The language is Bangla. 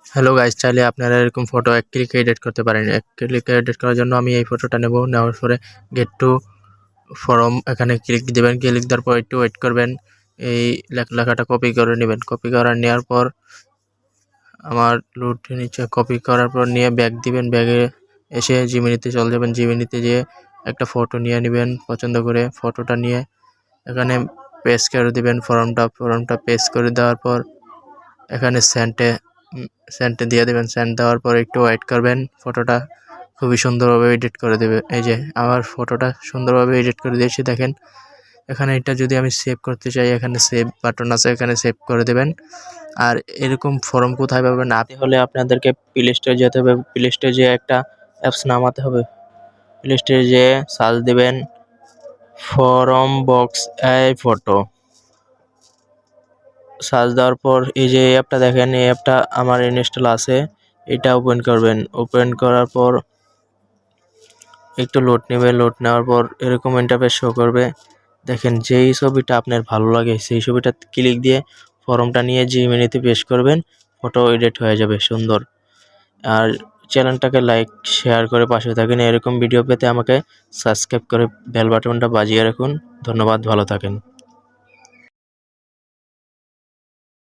হ্যালো গাইস, চাইলে আপনারা এরকম ফটো এক ক্লিকে এডিট করতে পারেন। এক ক্লিকে এডিট করার জন্য আমি এই ফটোটা নেব, নেওয়ার পরে গেট টু ফরম এখানে ক্লিক দিবেন। ক্লিক দেওয়ার পর একটু ওয়েট করবেন। এই লেখাটা কপি করে নেবেন। কপি করে নেওয়ার পর আমার লোড নিচে কপি করার পর নিয়ে ব্যাক দিবেন। ব্যাগে এসে জিমিনিতে চলে যাবেন। জিমিনিতে যেয়ে একটা ফটো নিয়ে নেবেন পছন্দ করে। ফটোটা নিয়ে এখানে পেস্ট করে দিবেন ফর্মটা পেস্ট করে দেওয়ার পর এখানে সেন্টে দিয়ে দেবেন। সেন্ট দেওয়ার পর একটু ওয়েট করবেন। ফটোটা খুবই সুন্দরভাবে এডিট করে দেবে। এই যে আমার ফটোটা সুন্দরভাবে এডিট করে দিয়েছি, দেখেন। এখানে এটা যদি আমি সেভ করতে চাই, এখানে সেভ বাটন আছে, এখানে সেভ করে দেবেন। আর এরকম ফর্ম কোথায় পাবেন? আপনি হলে আপনাদেরকে প্লে স্টোরে যেতে হবে। প্লে স্টোরে যেয়ে একটা অ্যাপস নামাতে হবে। প্লে স্টোরে যেয়ে সার্চ দেবেন ফরম বক্স এই ফটো। সার্চ দেওয়ার পর এই যে অ্যাপটা দেখেন, এই অ্যাপটা আমার ইনস্টল আছে। এটা ওপেন করবেন। ওপেন করার পর একটু লোড নেবে। লোড নেওয়ার পর এরকম ইন্টারফেস শো করবে। দেখেন, যেই ছবিটা আপনার ভালো লাগে সেই ছবিটা ক্লিক দিয়ে ফর্মটা নিয়ে জিমেনিতে পেস্ট করবেন। ফটো এডিট হয়ে যাবে সুন্দর। আর চ্যানেলটাকে লাইক শেয়ার করে পাশে থাকেন। এরকম ভিডিও পেতে আমাকে সাবস্ক্রাইব করে বেল বাটনটা বাজিয়ে রাখুন। ধন্যবাদ, ভালো থাকেন।